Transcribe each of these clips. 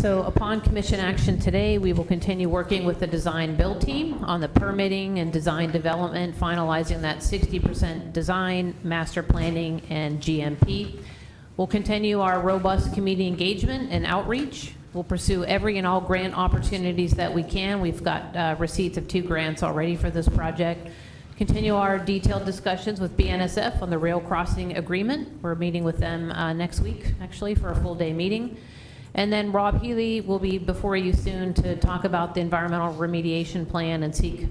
So upon commission action today, we will continue working with the design build team on the permitting and design development, finalizing that 60% design, master planning, and GMP. We'll continue our robust community engagement and outreach. We'll pursue every and all grant opportunities that we can. We've got receipts of 2 grants already for this project. Continue our detailed discussions with BNSF on the rail crossing agreement. We're meeting with them next week, actually, for a full day meeting. And then Rob Healy will be before you soon to talk about the environmental remediation plan and seek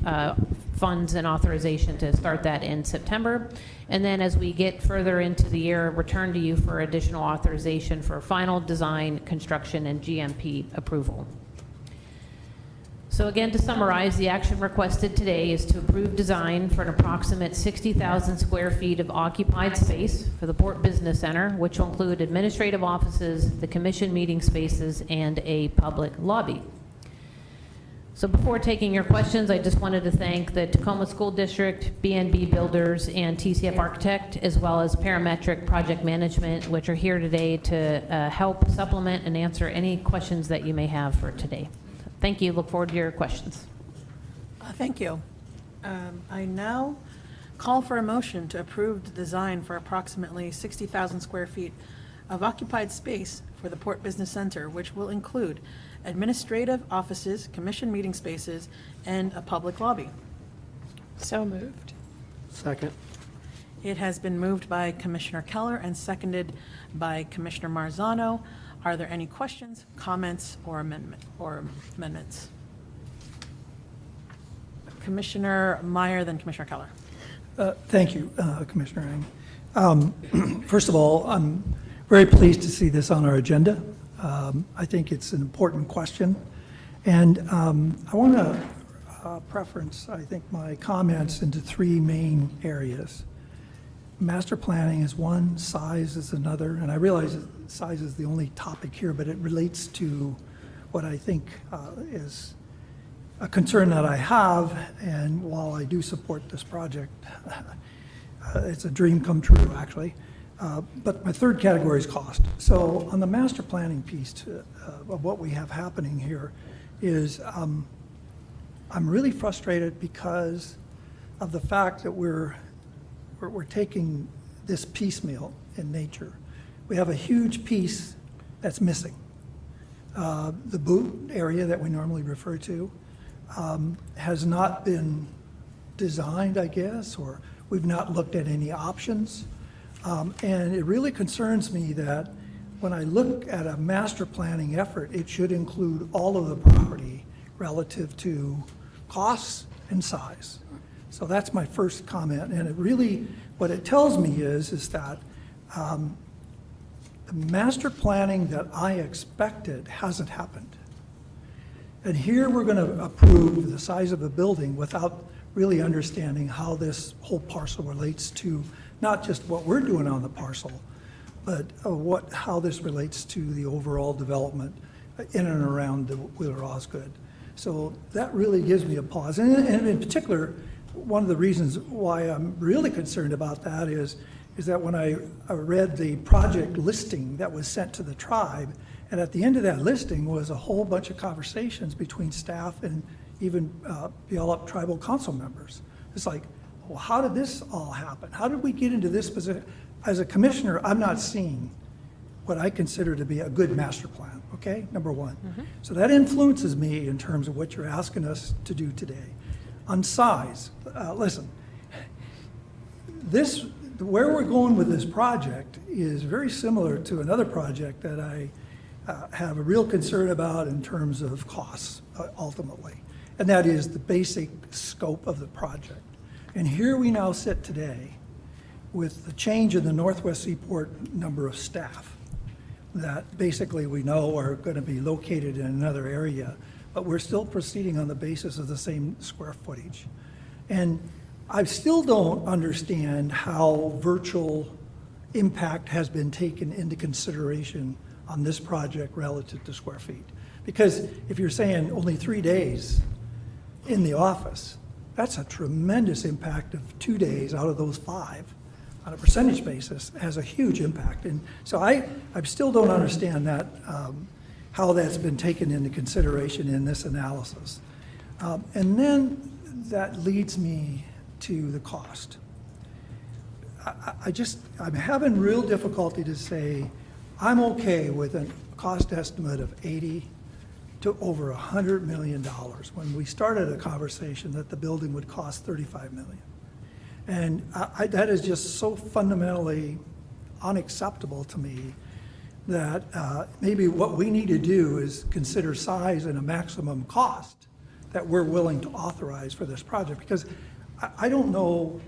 funds and authorization to start that in September. And then as we get further into the year, return to you for additional authorization for final design, construction, and GMP approval. So again, to summarize, the action requested today is to approve design for an approximate 60,000 square feet of occupied space for the Port Business Center, which will include administrative offices, the commission meeting spaces, and a public lobby. So before taking your questions, I just wanted to thank the Tacoma School District, BNB Builders, and TCF Architect, as well as Parametric Project Management, which are here today to help supplement and answer any questions that you may have for today. Thank you. Look forward to your questions. Thank you. I now call for a motion to approve the design for approximately 60,000 square feet of occupied space for the Port Business Center, which will include administrative offices, commission meeting spaces, and a public lobby. So moved. Second. It has been moved by Commissioner Keller and seconded by Commissioner Marzano. Are there any questions, comments, or amendments? Commissioner Meyer, then Commissioner Keller. Thank you, Commissioner Eng. First of all, I'm very pleased to see this on our agenda. I think it's an important question. And I want to preference, I think, my comments into 3 main areas. Master planning is one, size is another, and I realize that size is the only topic here, but it relates to what I think is a concern that I have, and while I do support this project, it's a dream come true, actually. But my third category is cost. So on the master planning piece of what we have happening here is I'm really frustrated because of the fact that we're taking this piecemeal in nature. We have a huge piece that's missing. The boot area that we normally refer to has not been designed, I guess, or we've not looked at any options. And it really concerns me that when I look at a master planning effort, it should include all of the property relative to costs and size. So that's my first comment, and it really, what it tells me is that the master planning that I expected hasn't happened. And here we're going to approve the size of a building without really understanding how this whole parcel relates to not just what we're doing on the parcel, but how this relates to the overall development in and around the Wheeler Osgood. So that really gives me a pause. And in particular, one of the reasons why I'm really concerned about that is that when I read the project listing that was sent to the tribe, and at the end of that listing was a whole bunch of conversations between staff and even Puyallup Tribal Council members. It's like, well, how did this all happen? How did we get into this position? As a commissioner, I'm not seeing what I consider to be a good master plan, okay? Number one. Mm-hmm. So that influences me in terms of what you're asking us to do today. On size, listen, where we're going with this project is very similar to another project that I have a real concern about in terms of costs, ultimately, and that is the basic scope of the project. And here we now sit today with the change in the Northwest Seaport number of staff that basically we know are going to be located in another area, but we're still proceeding on the basis of the same square footage. And I still don't understand how virtual impact has been taken into consideration on this project relative to square feet. Because if you're saying only 3 days in the office, that's a tremendous impact of 2 days out of those 5 on a percentage basis has a huge impact. And so I still don't understand that how that's been taken into consideration in this analysis. And then that leads me to the cost. I'm having real difficulty to say, I'm okay with a cost estimate of 80 to over $100 million when we started a conversation that the building would cost $35 million. And that is just so fundamentally unacceptable to me that maybe what we need to do is consider size and a maximum cost that we're willing to authorize for this project. Because I don't know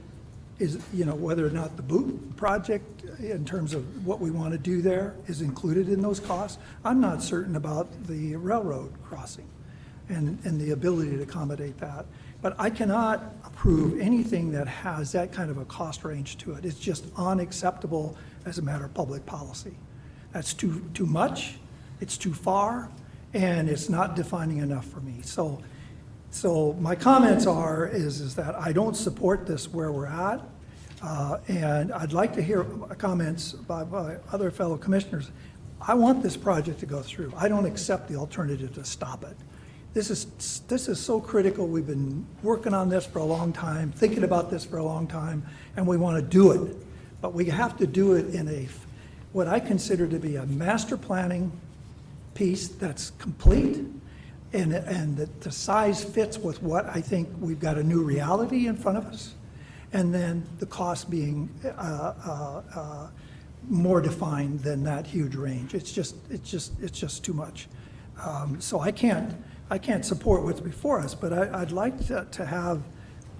whether or not the boot project in terms of what we want to do there is included in those costs. I'm not certain about the railroad crossing and the ability to accommodate that. But I cannot approve anything that has that kind of a cost range to it. It's just unacceptable as a matter of public policy. That's too much, it's too far, and it's not defining enough for me. So my comments is that I don't support this where we're at, and I'd like to hear comments by other fellow commissioners. I want this project to go through. I don't accept the alternative to stop it. This is so critical. We've been working on this for a long time, thinking about this for a long time, and we want to do it. But we have to do it in what I consider to be a master planning piece that's complete, and that the size fits with what I think we've got a new reality in front of us, and then the cost being more defined than that huge range. It's just too much. So I can't support what's before us, but I'd like to have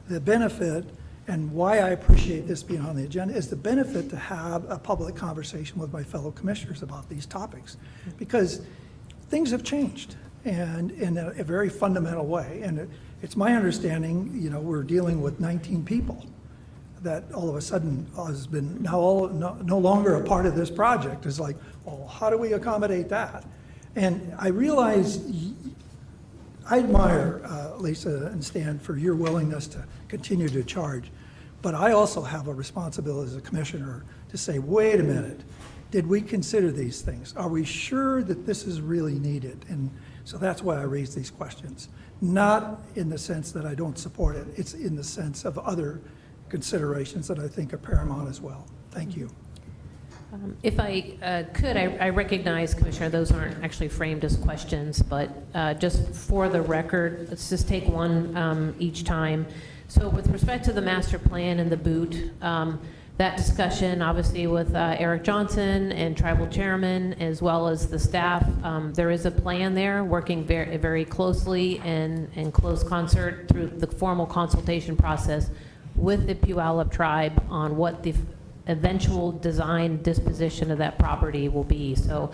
the benefit, and why I appreciate this being on the agenda is the benefit to have a public conversation with my fellow commissioners about these topics, because things have changed, and in a very fundamental way. And it's my understanding, we're dealing with 19 people that all of a sudden has been no longer a part of this project. It's like, well, how do we accommodate that? And I realize I admire Lisa and Stan for your willingness to continue to charge, but I also have a responsibility as a commissioner to say, wait a minute, did we consider these things? Are we sure that this is really needed? And so that's why I raise these questions. Not in the sense that I don't support it, it's in the sense of other considerations that I think are paramount as well. Thank you. If I could, I recognize, Commissioner, those aren't actually framed as questions, but just for the record, let's just take one each time. So with respect to the master plan and the boot, that discussion, obviously with Eric Johnson and tribal chairman, as well as the staff, there is a plan there, working very, very closely and in close concert through the formal consultation process with the Puyallup tribe on what the eventual design disposition of that property will be. So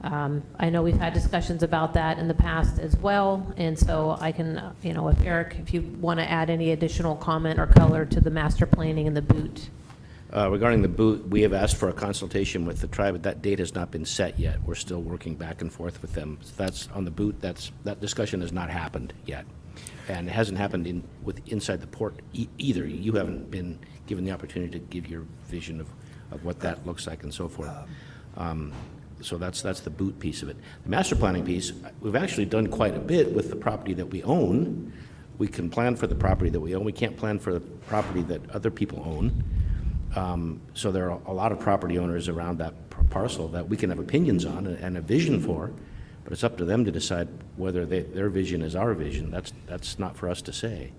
I know we've had discussions about that in the past as well, and so I can, if Eric, if you want to add any additional comment or color to the master planning and the boot. Regarding the boot, we have asked for a consultation with the tribe, but that date has not been set yet. We're still working back and forth with them. So that's on the boot. That discussion has not happened yet, and it hasn't happened inside the port either. You haven't been given the opportunity to give your vision of what that looks like and so forth. So that's the boot piece of it. The master planning piece, we've actually done quite a bit with the property that we own. We can plan for the property that we own. We can't plan for the property that other people own. So there are a lot of property owners around that parcel that we can have opinions on and a vision for, but it's up to them to decide whether their vision is our vision. That's not for us to say.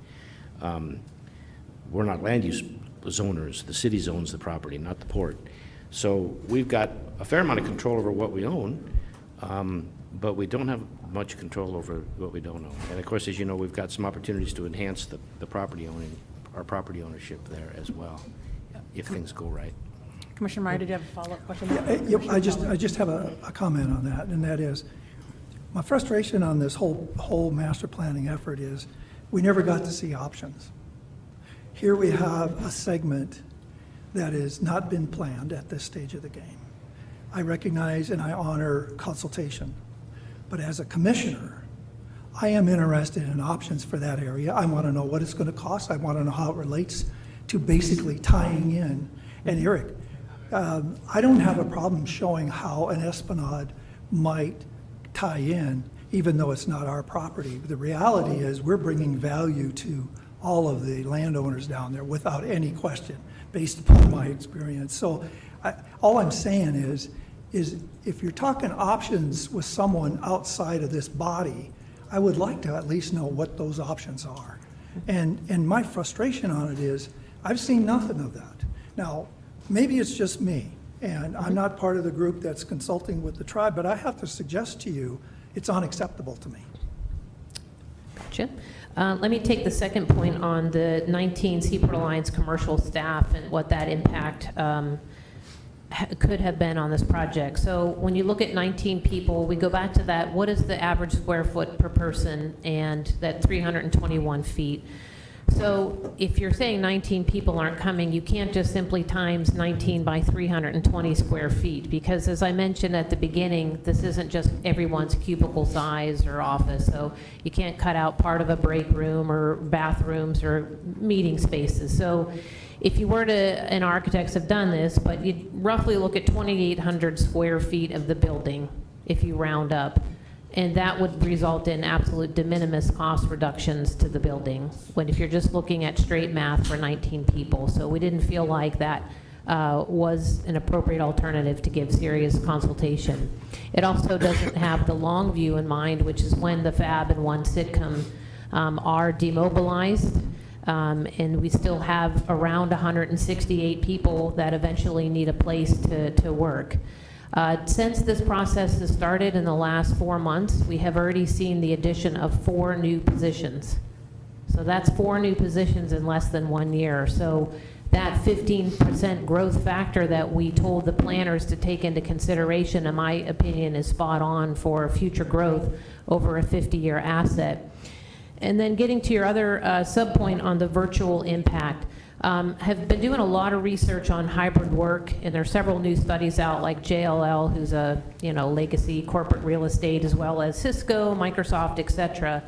We're not land use zoners. The city owns the property, not the port. So we've got a fair amount of control over what we own, but we don't have much control over what we don't own. And of course, as you know, we've got some opportunities to enhance the property our property ownership there as well, if things go right. Commissioner Meyer, did you have a follow-up question? I just have a comment on that, and that is, my frustration on this whole master planning effort is we never got to see options. Here we have a segment that has not been planned at this stage of the game. I recognize and I honor consultation, but as a commissioner, I am interested in options for that area. I want to know what it's going to cost. I want to know how it relates to basically tying in. And Eric, I don't have a problem showing how an esplanade might tie in, even though it's not our property. The reality is, we're bringing value to all of the landowners down there without any question, based upon my experience. So all I'm saying is if you're talking options with someone outside of this body, I would like to at least know what those options are. And my frustration on it is, I've seen nothing of that. Now, maybe it's just me, and I'm not part of the group that's consulting with the tribe, but I have to suggest to you, it's unacceptable to me. Gotcha. Let me take the second point on the 19 Seaport Alliance commercial staff and what that impact could have been on this project. So when you look at 19 people, we go back to that, what is the average square foot per person, and that 321 feet. So if you're saying 19 people aren't coming, you can't just simply times 19 by 320 square feet, because as I mentioned at the beginning, this isn't just everyone's cubicle size or office, so you can't cut out part of a break room or bathrooms or meeting spaces. So if you were to, and architects have done this, but you'd roughly look at 2,800 square feet of the building if you round up. And that would result in absolute de minimis cost reductions to the building, when if you're just looking at straight math for 19 people. So we didn't feel like that was an appropriate alternative to give serious consultation. It also doesn't have the long view in mind, which is when the FAB and one sitcom are demobilized, and we still have around 168 people that eventually need a place to work. Since this process has started in the last 4 months, we have already seen the addition of 4 new positions. So that's 4 new positions in less than 1 year. So that 15% growth factor that we told the planners to take into consideration, in my opinion, is spot on for future growth over a 50-year asset. And then getting to your other sub-point on the virtual impact. Have been doing a lot of research on hybrid work, and there are several new studies out, like JLL, who's a legacy corporate real estate, as well as Cisco, Microsoft, et cetera.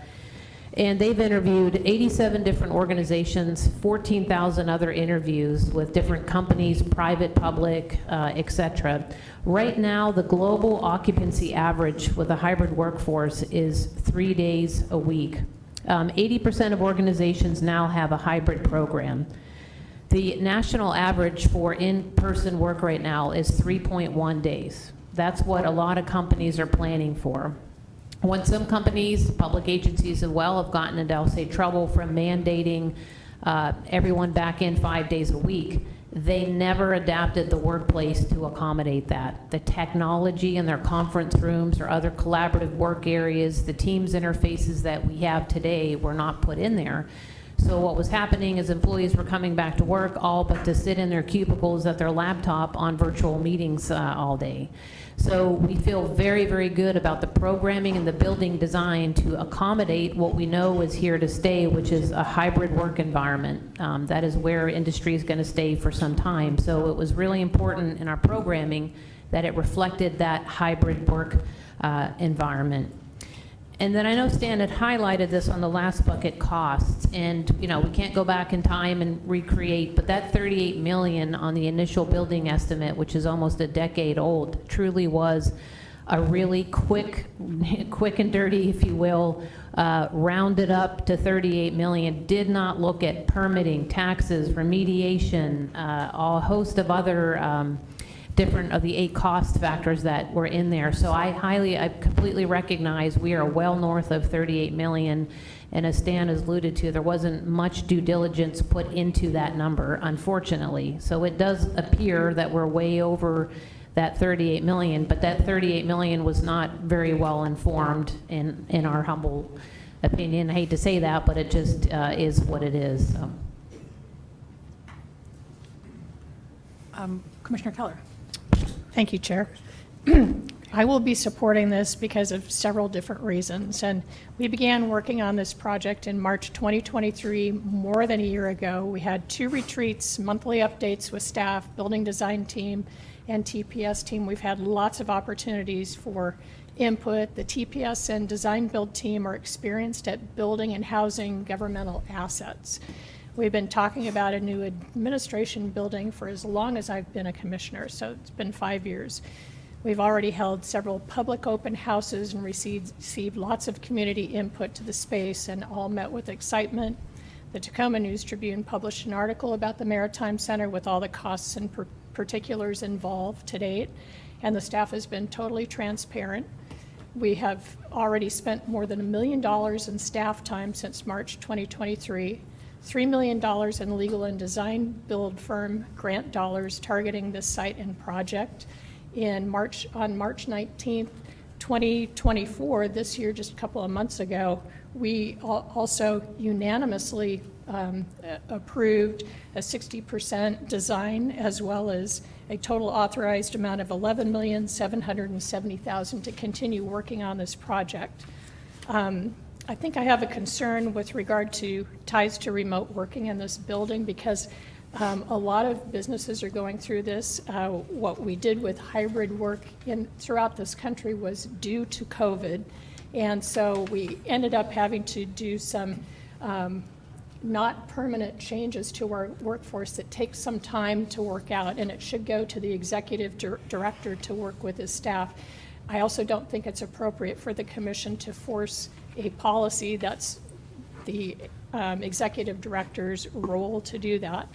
And they've interviewed 87 different organizations, 14,000 other interviews with different companies, private, public, et cetera. Right now, the global occupancy average with a hybrid workforce is 3 days a week. 80% of organizations now have a hybrid program. The national average for in-person work right now is 3.1 days. That's what a lot of companies are planning for. When some companies, public agencies as well, have gotten into, I'll say, trouble from mandating everyone back in 5 days a week, they never adapted the workplace to accommodate that. The technology in their conference rooms or other collaborative work areas, the Teams interfaces that we have today were not put in there. So what was happening is employees were coming back to work all but to sit in their cubicles at their laptop on virtual meetings all day. So we feel very, very good about the programming and the building design to accommodate what we know is here to stay, which is a hybrid work environment. That is where industry is going to stay for some time. So it was really important in our programming that it reflected that hybrid work environment. And then I know Stan had highlighted this on the last bucket, costs, and we can't go back in time and recreate, but that $38 million on the initial building estimate, which is almost a decade old, truly was a really quick and dirty, if you will, rounded up to $38 million, did not look at permitting, taxes, remediation, a host of other different of the 8 cost factors that were in there. So I completely recognize we are well north of $38 million, and as Stan has alluded to, there wasn't much due diligence put into that number, unfortunately. So it does appear that we're way over that $38 million, but that $38 million was not very well informed in our humble opinion. I hate to say that, but it just is what it is. So. Commissioner Keller. Thank you, Chair. I will be supporting this because of several different reasons. And we began working on this project in March 2023, more than a year ago. We had 2 retreats, monthly updates with staff, building design team, and TPS team. We've had lots of opportunities for input. The TPS and design build team are experienced at building and housing governmental assets. We've been talking about a new administration building for as long as I've been a commissioner, so it's been 5 years. We've already held several public open houses and received lots of community input to the space, and all met with excitement. The Tacoma News Tribune published an article about the Maritime Center with all the costs and particulars involved to date, and the staff has been totally transparent. We have already spent more than $1 million in staff time since March 2023, $3 million in legal and design build firm grant dollars targeting this site and project. On March 19th, 2024, this year, just a couple of months ago, we also unanimously approved a 60% design, as well as a total authorized amount of $11,770,000 to continue working on this project. I think I have a concern with regard to ties to remote working in this building, because a lot of businesses are going through this. What we did with hybrid work throughout this country was due to COVID, and so we ended up having to do some not permanent changes to our workforce that takes some time to work out, and it should go to the executive director to work with his staff. I also don't think it's appropriate for the commission to force a policy. That's the executive director's role to do that.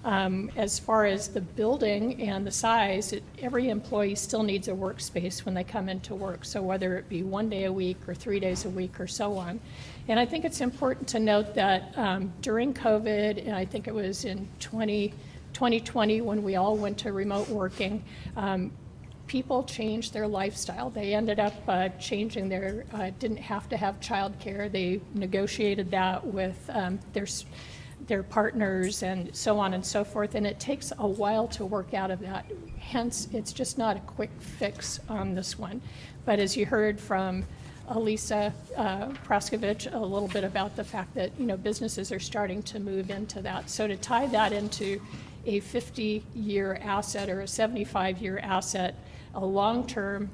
As far as the building and the size, every employee still needs a workspace when they come into work, so whether it be 1 day a week or 3 days a week or so on. And I think it's important to note that during COVID, and I think it was in 2020 when we all went to remote working, people changed their lifestyle. They ended up changing didn't have to have childcare. They negotiated that with their partners and so on and so forth, and it takes a while to work out of that. Hence, it's just not a quick fix on this one. But as you heard from Elisa Praskovich a little bit about the fact that, businesses are starting to move into that. So to tie that into a 50-year asset or a 75-year asset, a long-term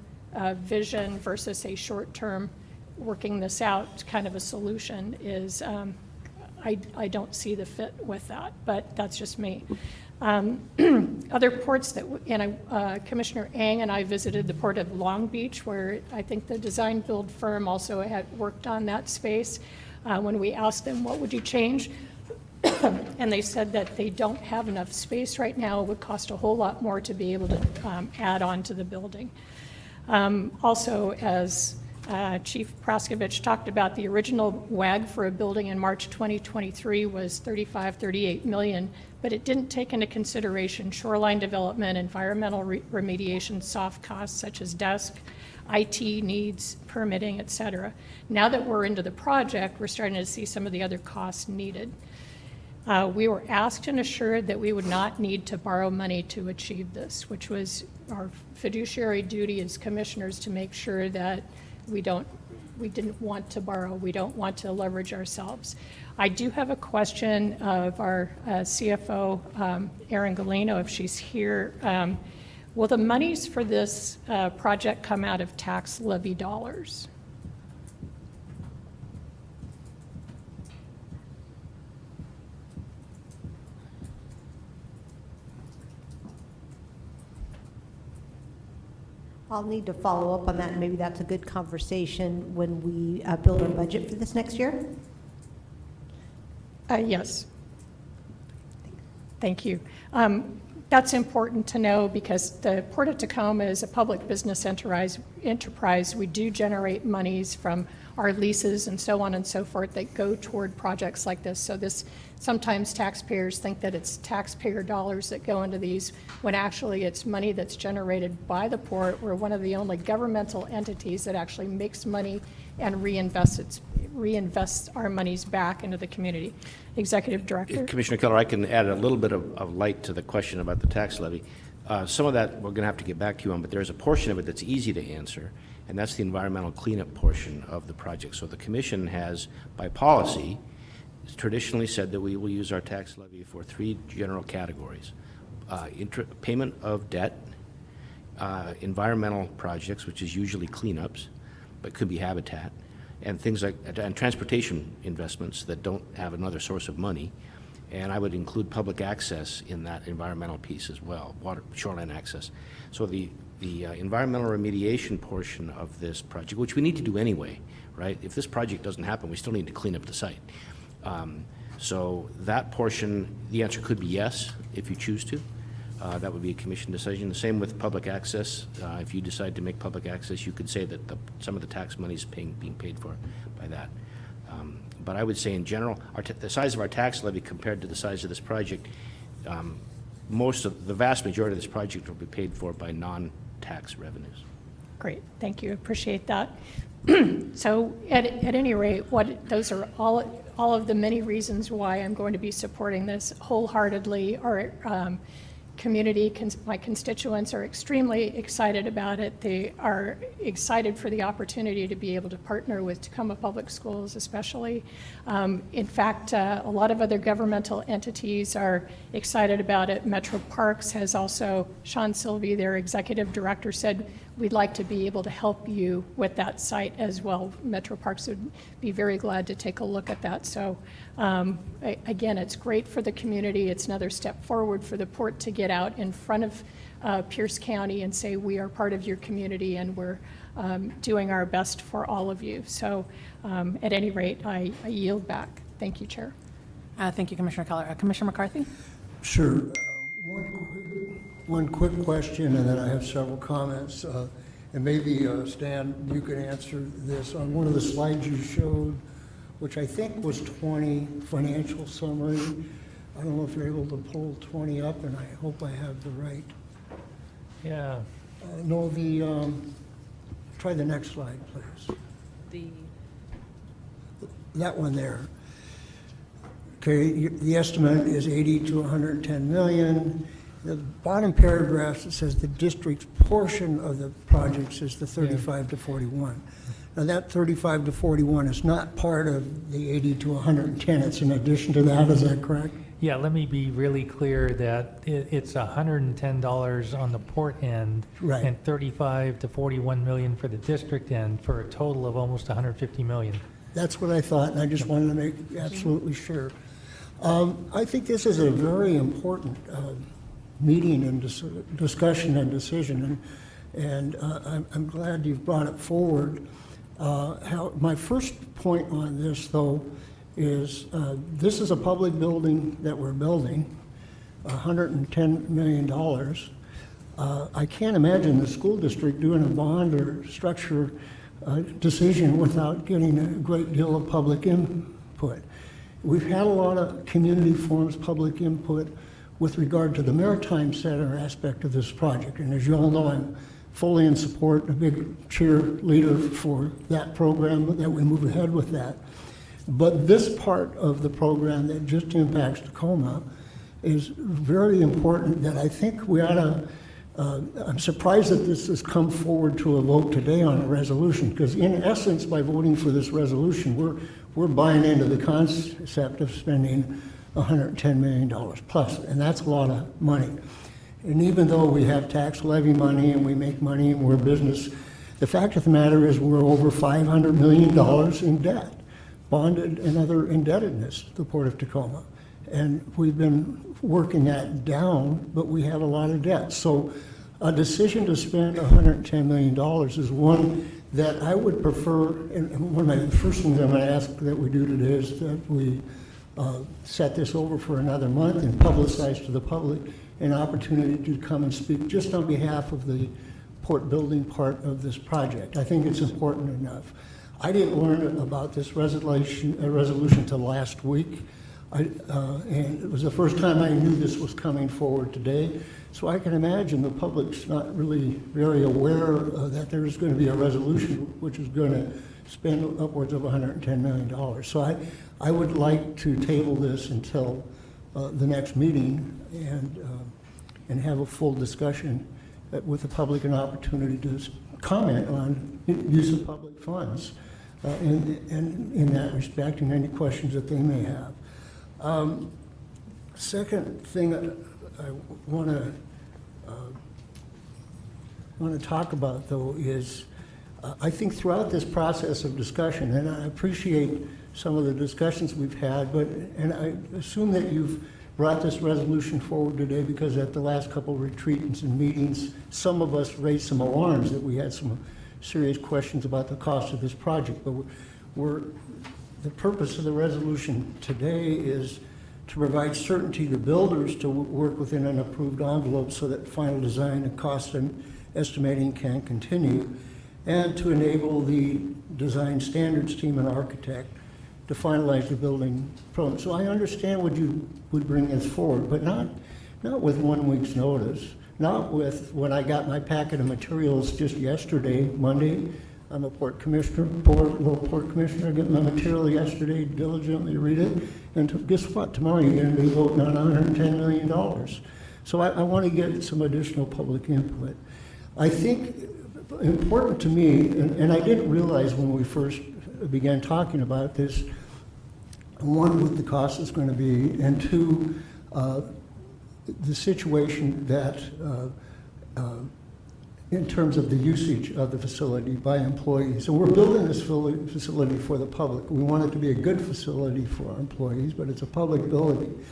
vision versus a short-term working this out kind of a solution is, I don't see the fit with that, but that's just me. Other ports Commissioner Ang and I visited the port of Long Beach, where I think the design build firm also had worked on that space. When we asked them, what would you change? And they said that they don't have enough space right now. It would cost a whole lot more to be able to add on to the building. Also, as Chief Praskovich talked about, the original WAG for a building in March 2023 was $38 million, but it didn't take into consideration shoreline development, environmental remediation, soft costs such as desk, IT needs, permitting, et cetera. Now that we're into the project, we're starting to see some of the other costs needed. We were asked and assured that we would not need to borrow money to achieve this, which was our fiduciary duty as commissioners to make sure that we didn't want to borrow. We don't want to leverage ourselves. I do have a question of our CFO, Erin Galeno, if she's here. Will the monies for this project come out of tax levy dollars? I'll need to follow up on that, and maybe that's a good conversation when we build our budget for this next year. Yes. Thank you. That's important to know because the Port of Tacoma is a public business enterprise. We do generate monies from our leases and so on and so forth that go toward projects like this. So sometimes taxpayers think that it's taxpayer dollars that go into these, when actually it's money that's generated by the port. We're one of the only governmental entities that actually makes money and reinvests our monies back into the community. Executive Director. Commissioner Keller, I can add a little bit of light to the question about the tax levy. Some of that we're going to have to get back to you on, but there's a portion of it that's easy to answer, and that's the environmental cleanup portion of the project. So the Commission has, by policy, traditionally said that we will use our tax levy for 3 general categories: payment of debt, environmental projects, which is usually cleanups, but could be habitat, and things like and transportation investments that don't have another source of money. And I would include public access in that environmental piece as well, water, shoreline access. So the the environmental remediation portion of this project, which we need to do anyway, right? If this project doesn't happen, we still need to clean up the site. So that portion, the answer could be yes, if you choose to. That would be a commission decision. The same with public access. If you decide to make public access, you could say that some of the tax money is being paid for by that. But I would say in general, the size of our tax levy compared to the size of this project, the vast majority of this project will be paid for by non-tax revenues. Great, thank you, appreciate that. So at any rate, those are all of the many reasons why I'm going to be supporting this wholeheartedly. Our community, my constituents are extremely excited about it. They are excited for the opportunity to be able to partner with Tacoma Public Schools especially. In fact, a lot of other governmental entities are excited about it. Metro Parks has also, Sean Sylvie, their executive director, said, we'd like to be able to help you with that site as well. Metro Parks would be very glad to take a look at that. So again, it's great for the community. It's another step forward for the port to get out in front of Pierce County and say, we are part of your community and we're doing our best for all of you. So at any rate, I yield back. Thank you, Chair. Thank you, Commissioner Keller. Commissioner McCarthy? Sure. One quick question, and then I have several comments. And maybe, Stan, you could answer this. On one of the slides you showed, which I think was 20 financial summary, I don't know if you're able to pull 20 up, and I hope I have the right. Yeah. No, try the next slide, please. That one there. Okay, the estimate is 80 to 110 million. The bottom paragraph, it says the district's portion of the projects is the 35 to 41. Now that 35 to 41 is not part of the 80 to 110. It's in addition to that. Is that correct? Yeah, let me be really clear that it's $110 on the port end, Right. and 35 to 41 million for the district end, for a total of almost 150 million. That's what I thought, and I just wanted to make absolutely sure. I think this is a very important meeting and discussion and decision, and I'm glad you've brought it forward. My first point on this, though, is this is a public building that we're building, $110 million. I can't imagine the school district doing a bond or structure decision without getting a great deal of public input. We've had a lot of community forums, public input with regard to the Maritime Center aspect of this project. And as you all know, I'm fully in support, a big cheerleader for that program, that we move ahead with that. But this part of the program that just impacts Tacoma is very important, that I think we ought to, I'm surprised that this has come forward to a vote today on a resolution, because in essence, by voting for this resolution, we're buying into the concept of spending $110 million plus, and that's a lot of money. And even though we have tax levy money and we make money and we're a business, the fact of the matter is we're over $500 million in debt, bonded and other indebtedness, the Port of Tacoma. And we've been working that down, but we have a lot of debt. So a decision to spend $110 million is one that I would prefer, and one of the first things I'm going to ask that we do today is that we set this over for another month and publicize to the public an opportunity to come and speak just on behalf of the port building part of this project. I think it's important enough. I didn't learn about this resolution till last week, and it was the first time I knew this was coming forward today. So I can imagine the public's not really very aware that there's going to be a resolution which is going to spend upwards of $110 million. So I would like to table this until the next meeting and have a full discussion with the public, an opportunity to comment on use of public funds in that respect, and any questions that they may have. Second thing I want to talk about, though, is I think throughout this process of discussion, and I appreciate some of the discussions we've had, and I assume that you've brought this resolution forward today because at the last couple of retreats and meetings, some of us raised some alarms that we had some serious questions about the cost of this project. But the purpose of the resolution today is to provide certainty to builders to work within an approved envelope so that final design and cost estimating can continue, and to enable the design standards team and architect to finalize the building program. So I understand what you would bring us forward, but not with 1 week's notice, not with when I got my packet of materials just yesterday, Monday. I'm a port commissioner, little port commissioner. I get my material yesterday, diligently read it, and guess what? Tomorrow you're going to be voting on $110 million. So I want to get some additional public input. I think important to me, and I didn't realize when we first began talking about this, one, what the cost is going to be, and two, the situation that in terms of the usage of the facility by employees. So we're building this facility for the public. We want it to be a good facility for our employees, but it's a public building.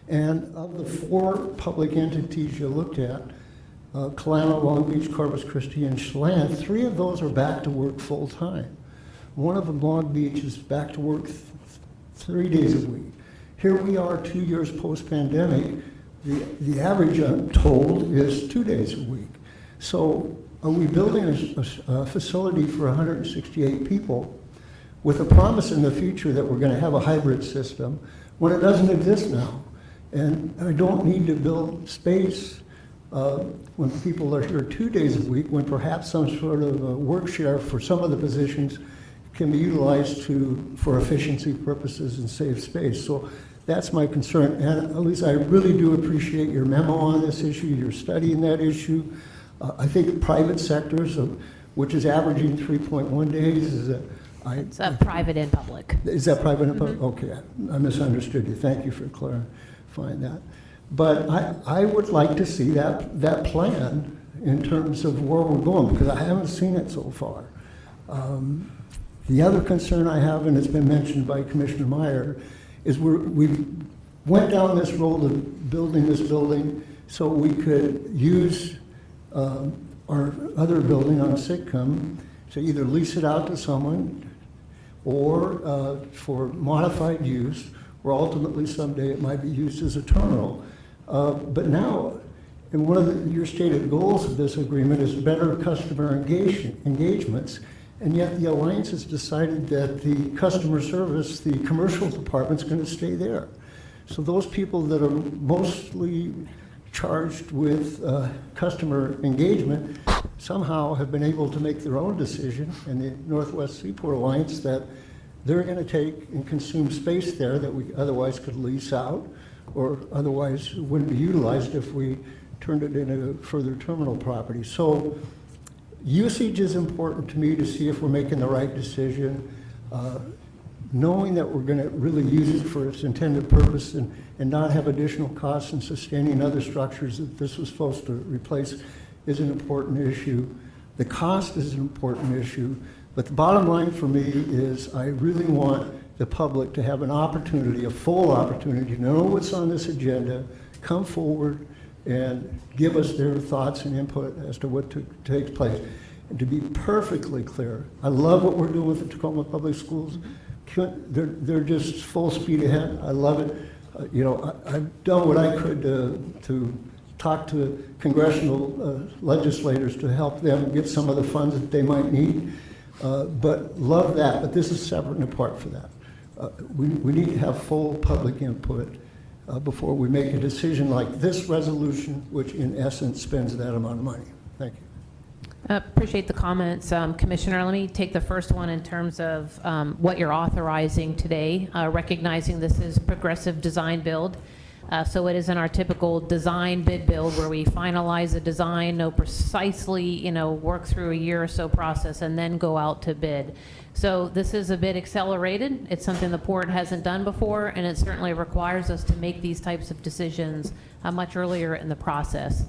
And of the 4 public entities you looked at, Kalama, Long Beach, Corpus Christi, and Chelan, 3 of those are back to work full-time. One of them, Long Beach, is back to work 3 days a week. Here we are 2 years post-pandemic. The average, I'm told, is 2 days a week. So are we building a facility for 168 people with a promise in the future that we're going to have a hybrid system when it doesn't exist now? And I don't need to build space when people are here 2 days a week, when perhaps some sort of work share for some of the positions can be utilized for efficiency purposes and save space. So that's my concern. And Elise, I really do appreciate your memo on this issue. You're studying that issue. I think private sectors, which is averaging 3.1 days, It's private and public. Is that private and public? Okay, I misunderstood you. Thank you for clarifying that. But I would like to see that plan in terms of where we're going, because I haven't seen it so far. The other concern I have, and it's been mentioned by Commissioner Meyer, is we went down this road of building this building so we could use our other building on Sitcom to either lease it out to someone or for modified use, or ultimately someday it might be used as a terminal. But now, and one of your stated goals of this agreement is better customer engagements, and yet the Alliance has decided that the customer service, the commercial department's going to stay there. So those people that are mostly charged with customer engagement somehow have been able to make their own decision in the Northwest Seaport Alliance that they're going to take and consume space there that we otherwise could lease out or otherwise wouldn't be utilized if we turned it into further terminal property. So usage is important to me to see if we're making the right decision. Knowing that we're going to really use it for its intended purpose and not have additional costs in sustaining other structures that this was supposed to replace is an important issue. The cost is an important issue, but the bottom line for me is I really want the public to have an opportunity, a full opportunity, to know what's on this agenda, come forward and give us their thoughts and input as to what takes place. And to be perfectly clear, I love what we're doing with the Tacoma Public Schools. They're just full speed ahead. I love it. I've done what I could to talk to congressional legislators to help them get some of the funds that they might need. But love that. But this is separate and apart from that. We need to have full public input before we make a decision like this resolution, which in essence spends that amount of money. Thank you. Appreciate the comments. Commissioner, let me take the first one in terms of what you're authorizing today, recognizing this is progressive design build. So it isn't our typical design bid build where we finalize the design, know precisely, work through a year or so process and then go out to bid. So this is a bit accelerated. It's something the port hasn't done before, and it certainly requires us to make these types of decisions much earlier in the process.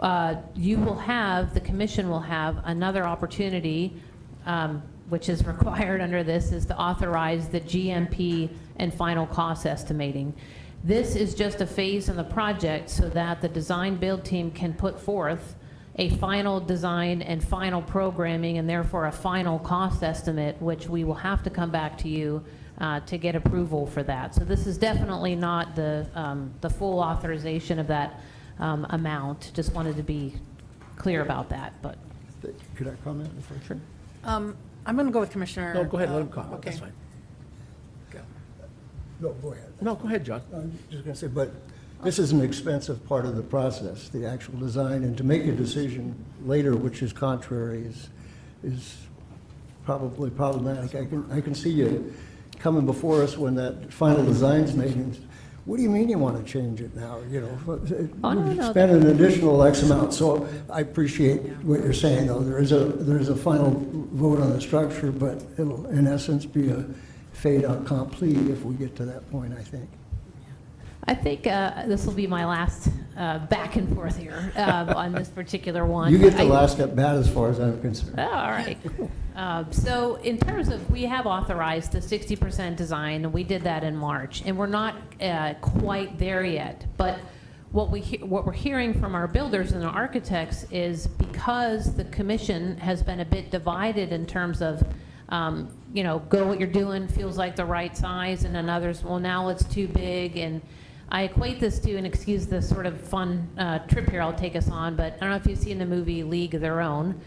The commission will have another opportunity, which is required under this, is to authorize the GMP and final cost estimating. This is just a phase in the project so that the design build team can put forth a final design and final programming, and therefore a final cost estimate, which we will have to come back to you to get approval for that. So this is definitely not the full authorization of that amount. Just wanted to be clear about that, but. Could I comment? Sure. I'm going to go with Commissioner. No, go ahead, let him comment, Okay. that's fine. No, go ahead. No, go ahead, John. I'm just going to say, but this is an expensive part of the process, the actual design, and to make a decision later which is contrary is probably problematic. I can see you coming before us when that final design's made, and what do you mean you want to change it now? You know, Oh, no, spend an additional X amount. So I appreciate what you're saying, though. There is a final vote on the structure, but it'll in essence be a fait accompli if we get to that point, I think. I think this will be my last back and forth here on this particular one. You get the last at bat as far as I'm concerned. Oh, all right. So in terms of, we have authorized the 60% design, and we did that in March, and we're not quite there yet. But what we're hearing from our builders and our architects is because the commission has been a bit divided in terms of, you know, go what you're doing, feels like the right size, and then others, well, now it's too big. And I equate this to, and excuse the sort of fun trip here I'll take us on, but I don't know if you've seen the movie League of Their Own,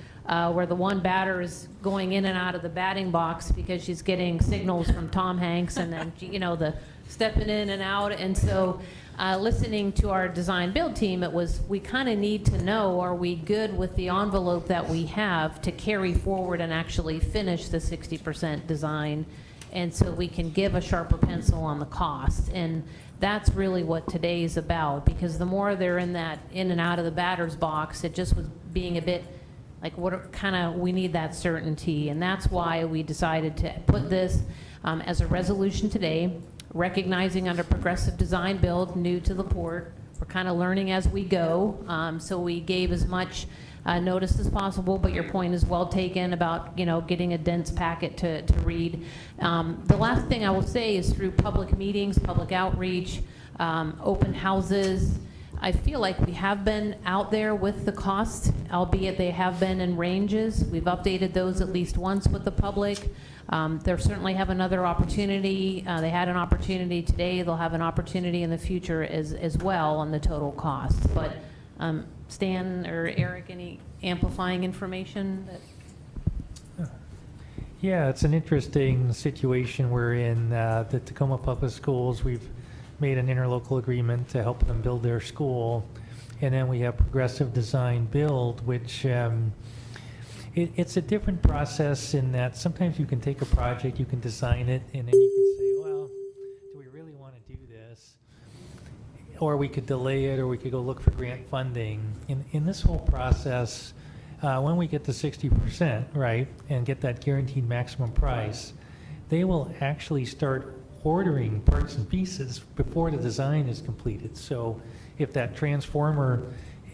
where the one batter is going in and out of the batting box because she's getting signals from Tom Hanks, and then, you know, the stepping in and out. And so listening to our design build team, it was, we kind of need to know, are we good with the envelope that we have to carry forward and actually finish the 60% design, and so we can give a sharper pencil on the cost. And that's really what today is about, because the more they're in and out of the batter's box, it just was being a bit like, what kind of, we need that certainty. And that's why we decided to put this as a resolution today, recognizing under progressive design build, new to the port, we're kind of learning as we go. So we gave as much notice as possible, but your point is well taken about, you know, getting a dense packet to read. The last thing I will say is through public meetings, public outreach, open houses, I feel like we have been out there with the cost, albeit they have been in ranges. We've updated those at least once with the public. They'll certainly have another opportunity. They had an opportunity today. They'll have an opportunity in the future as well on the total cost. But Stan or Eric, any amplifying information? Yeah, it's an interesting situation. We're in the Tacoma Public Schools. We've made an interlocal agreement to help them build their school. And then we have progressive design build, which it's a different process in that sometimes you can take a project, you can design it, and then you can say, well, do we really want to do this? Or we could delay it, or we could go look for grant funding. In this whole process, when we get to 60%, right, and get that guaranteed maximum price, they will actually start ordering parts and pieces before the design is completed. So if that transformer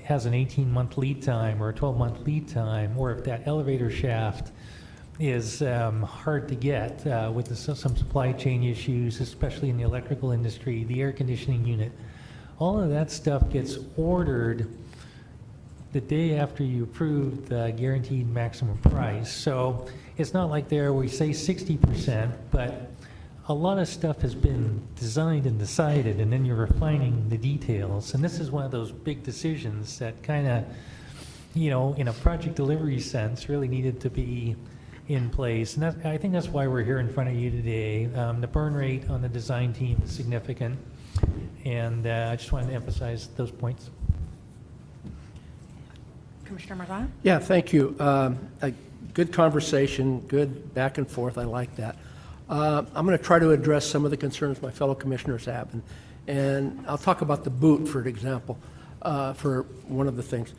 has an 18-month lead time or a 12-month lead time, or if that elevator shaft is hard to get with some supply chain issues, especially in the electrical industry, the air conditioning unit, all of that stuff gets ordered the day after you approve the guaranteed maximum price. So it's not like there we say 60%, but a lot of stuff has been designed and decided, and then you're refining the details. And this is one of those big decisions that kind of, you know, in a project delivery sense, really needed to be in place. And I think that's why we're here in front of you today. The burn rate on the design team is significant, and I just wanted to emphasize those points. Commissioner Marzano? Yeah, thank you. A good conversation, good back and forth. I like that. I'm going to try to address some of the concerns my fellow commissioners have, and I'll talk about the boot, for an example, for one of the things.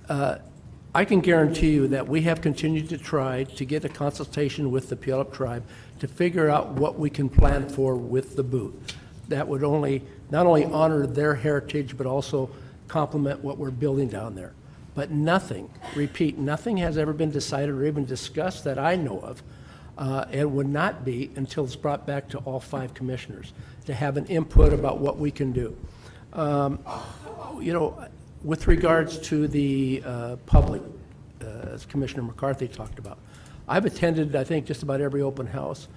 I can guarantee you that we have continued to try to get a consultation with the Puyallup tribe to figure out what we can plan for with the boot. That would not only honor their heritage, but also complement what we're building down there. But nothing, repeat, nothing has ever been decided or even discussed that I know of and would not be until it's brought back to all 5 commissioners to have an input about what we can do. You know, with regards to the public, as Commissioner McCarthy talked about, I've attended, I think, just about every open house,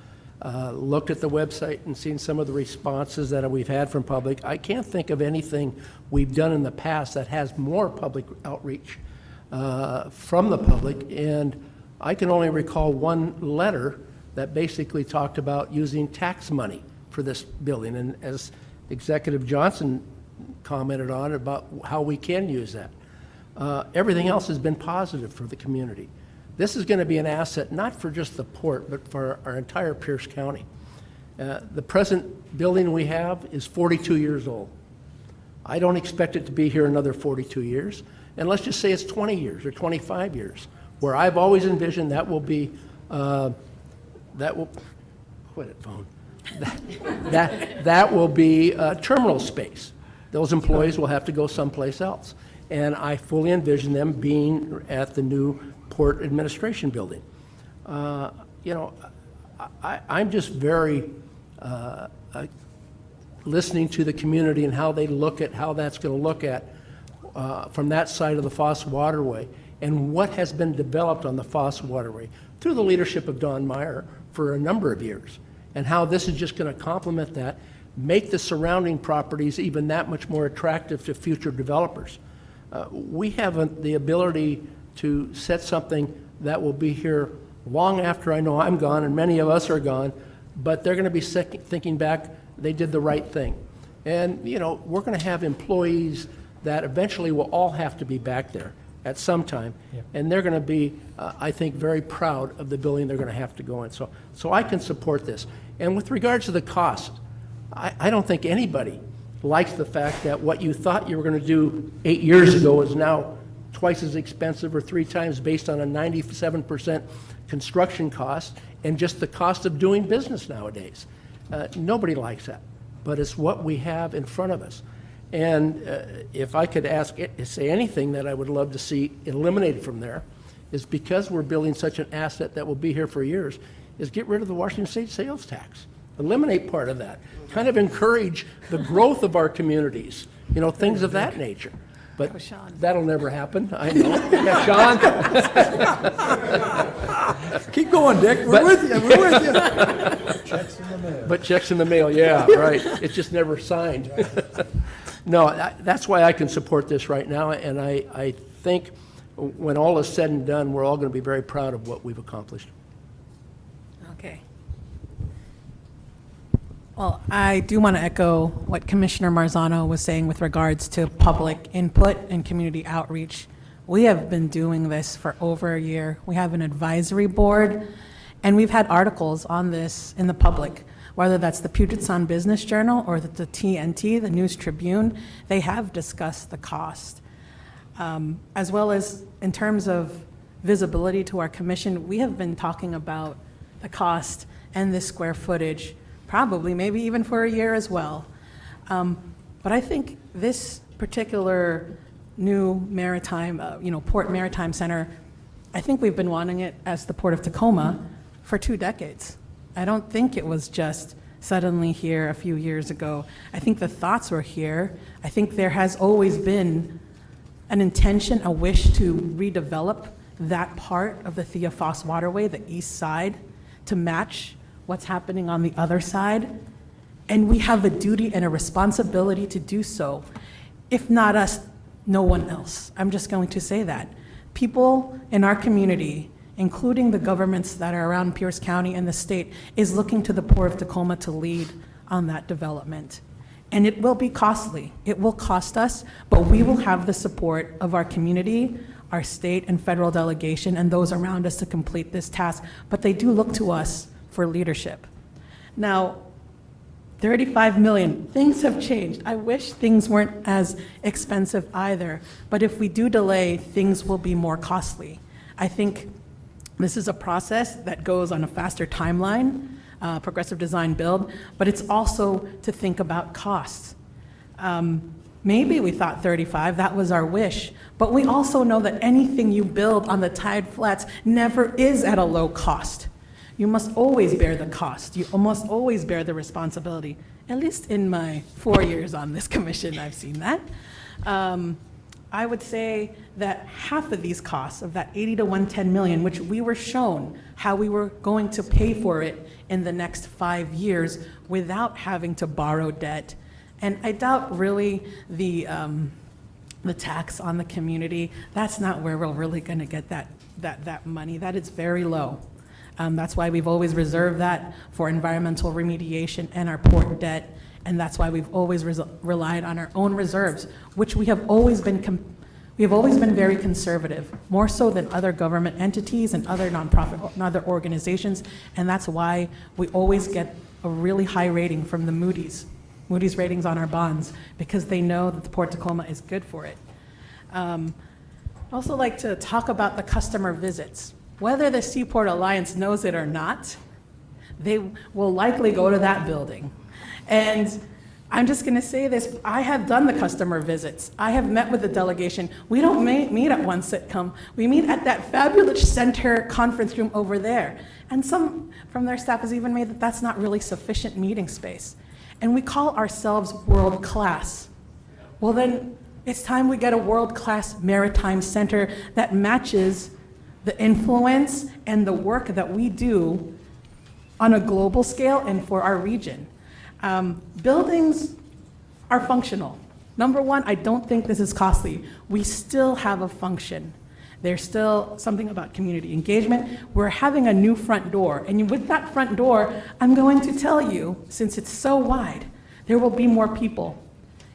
looked at the website and seen some of the responses that we've had from public. I can't think of anything we've done in the past that has more public outreach from the public, and I can only recall one letter that basically talked about using tax money for this building, and as Executive Johnson commented on about how we can use that. Everything else has been positive for the community. This is going to be an asset not for just the port, but for our entire Pierce County. The present building we have is 42 years old. I don't expect it to be here another 42 years, and let's just say it's 20 years or 25 years, where I've always envisioned that will be, that will, quit it, phone. That will be terminal space. Those employees will have to go someplace else. And I fully envision them being at the new Port Administration Building. You know, I'm just very listening to the community and how they look at how that's going to look at from that side of the Foss Waterway and what has been developed on the Foss Waterway through the leadership of Don Meyer for a number of years, and how this is just going to complement that, make the surrounding properties even that much more attractive to future developers. We have the ability to set something that will be here long after I know I'm gone, and many of us are gone, but they're going to be thinking back, they did the right thing. And, you know, we're going to have employees that eventually will all have to be back there at some time, and they're going to be, I think, very proud of the building they're going to have to go in. So I can support this. And with regards to the cost, I don't think anybody likes the fact that what you thought you were going to do 8 years ago is now twice as expensive or 3 times based on a 97% construction cost and just the cost of doing business nowadays. Nobody likes that, but it's what we have in front of us. And if I could say anything that I would love to see eliminated from there is, because we're building such an asset that will be here for years, is get rid of the Washington State sales tax. Eliminate part of that. Kind of encourage the growth of our communities, you know, things of that nature. But that'll never happen, I know. Yeah, Sean? Keep going, Dick. We're with you. We're with you. Checks in the mail. But checks in the mail, yeah, right. It's just never signed. No, that's why I can support this right now, and I think when all is said and done, we're all going to be very proud of what we've accomplished. Okay. Well, I do want to echo what Commissioner Marzano was saying with regards to public input and community outreach. We have been doing this for over a year. We have an advisory board, and we've had articles on this in the public, whether that's the Puget Sound Business Journal or the TNT, the News Tribune. They have discussed the cost. As well as in terms of visibility to our commission, we have been talking about the cost and the square footage, probably maybe even for a year as well. But I think this particular new maritime, Port Maritime Center, I think we've been wanting it as the Port of Tacoma for 2 decades. I don't think it was just suddenly here a few years ago. I think the thoughts were here. I think there has always been an intention, a wish to redevelop that part of the Thea Foss Waterway, the east side, to match what's happening on the other side. And we have a duty and a responsibility to do so. If not us, no one else. I'm just going to say that. People in our community, including the governments that are around Pierce County and the state, is looking to the Port of Tacoma to lead on that development. And it will be costly. It will cost us, but we will have the support of our community, our state and federal delegation, and those around us to complete this task. But they do look to us for leadership. Now, 35 million, things have changed. I wish things weren't as expensive either, but if we do delay, things will be more costly. I think this is a process that goes on a faster timeline, progressive design build, but it's also to think about costs. Maybe we thought 35, that was our wish, but we also know that anything you build on the tide flats never is at a low cost. you must always bear the cost. You must always bear the responsibility. At least in my 4 years on this commission, I've seen that. I would say that half of these costs, of that 80 to 110 million, which we were shown how we were going to pay for it in the next 5 years without having to borrow debt. And I doubt really the tax on the community, that's not where we're really gonna get that money. That is very low. That's why we've always reserved that for environmental remediation and our port debt. And that's why we've always relied on our own reserves, which we have always been very conservative, more so than other government entities and other nonprofit and other organizations. And that's why we always get a really high rating from the Moody's ratings on our bonds, because they know that the Port Tacoma is good for it. I'd also like to talk about the customer visits. Whether the Seaport Alliance knows it or not, they will likely go to that building. And I'm just going to say this, I have done the customer visits. I have met with the delegation. We don't meet at one sitcom. We meet at that fabulous center conference room over there. And some from their staff has even made that that's not really sufficient meeting space. And we call ourselves world-class. Well, then it's time we get a world-class maritime center that matches the influence and the work that we do on a global scale and for our region. Buildings are functional. Number one, I don't think this is costly. We still have a function. There's still something about community engagement. We're having a new front door. And with that front door, I'm going to tell you, since it's so wide, there will be more people.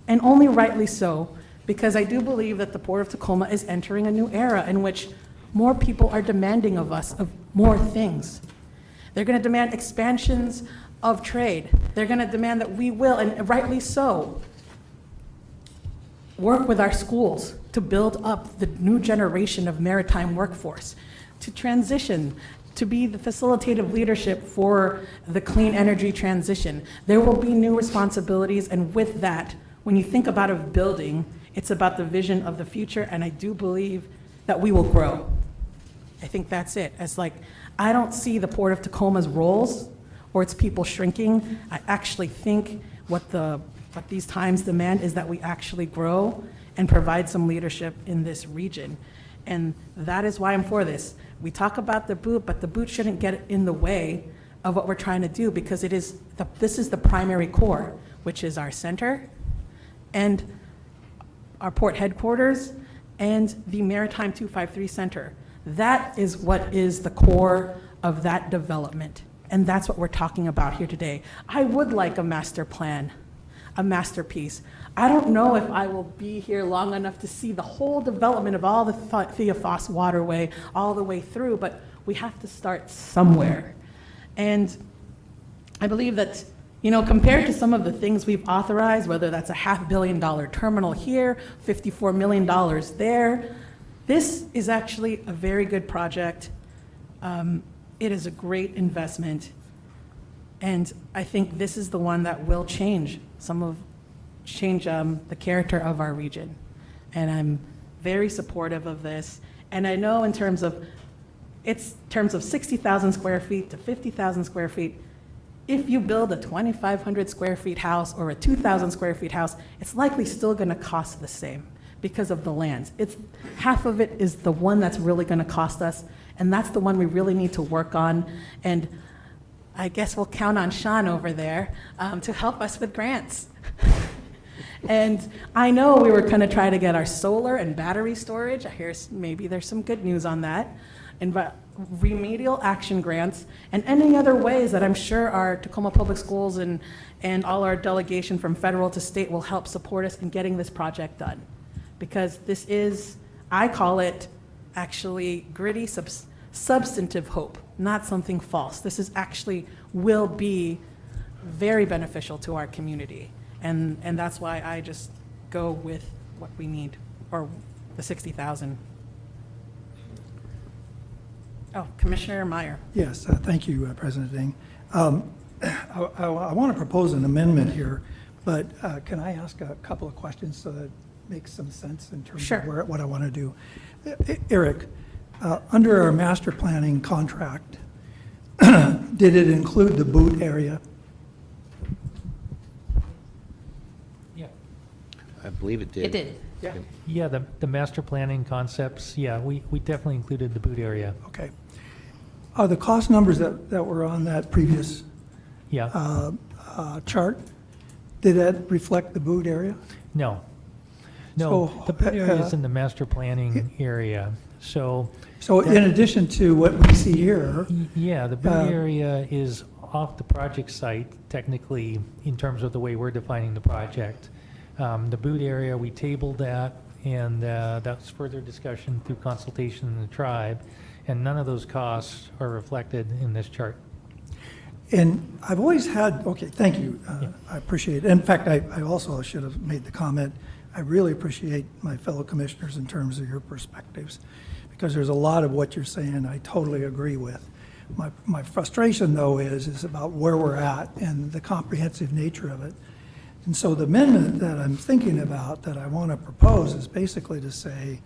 And only rightly so, because I do believe that the Port of Tacoma is entering a new era in which more people are demanding of us of more things. They're going to demand expansions of trade. They're going to demand that we will, and rightly so, work with our schools to build up the new generation of maritime workforce, to transition, to be the facilitative leadership for the clean energy transition. There will be new responsibilities, and with that, when you think about a building, it's about the vision of the future, and I do believe that we will grow. I think that's it. I don't see the Port of Tacoma's roles or its people shrinking. I actually think what these times demand is that we actually grow and provide some leadership in this region. And that is why I'm for this. We talk about the boot, but the boot shouldn't get in the way of what we're trying to do, because this is the primary core, which is our center and our port headquarters and the Maritime 253 Center. That is what is the core of that development. And that's what we're talking about here today. I would like a master plan, a masterpiece. I don't know if I will be here long enough to see the whole development of all the Theophos waterway all the way through, but we have to start somewhere. And I believe that, compared to some of the things we've authorized, whether that's a $500 million terminal here, $54 million there, this is actually a very good project. It is a great investment, and I think this is the one that will change the character of our region. And I'm very supportive of this. And I know in terms of 60,000 square feet to 50,000 square feet, if you build a 2,500 square feet house or a 2,000 square feet house, it's likely still going to cost the same because of the lands. Half of it is the one that's really going to cost us, and that's the one we really need to work on. And I guess we'll count on Sean over there to help us with grants. And I know we were going to try to get our solar and battery storage. I hear maybe there's some good news on that. And remedial action grants and any other ways that I'm sure our Tacoma Public Schools and all our delegation from federal to state will help support us in getting this project done. Because this is, I call it actually gritty, substantive hope, not something false. This is actually will be very beneficial to our community. And that's why I just go with what we need, or the 60,000. Oh, Commissioner Meyer. Yes, thank you, President Ding. I want to propose an amendment here, but can I ask a couple of questions so that it makes some sense in terms Sure. of what I want to do? Eric, under our master planning contract, did it include the boot area? Yeah. I believe it did. It did. Yeah, the master planning concepts, yeah, we definitely included the boot area. Okay. Are the cost numbers that were on that previous Yeah, chart, did that reflect the boot area? no. No, So, the boot area is in the master planning area, so, So in addition to what we see here, yeah, the boot Uh, area is off the project site, technically, in terms of the way we're defining the project. The boot area, we tabled that, and that's further discussion through consultation in the tribe, and none of those costs are reflected in this chart. and I've always had, okay, thank you, I appreciate it. In fact, I also should have made the comment, I really appreciate my fellow commissioners in terms of your perspectives, because there's a lot of what you're saying I totally agree with. My frustration, though, is about where we're at and the comprehensive nature of it. And so the amendment that I'm thinking about, that I want to propose, is basically to say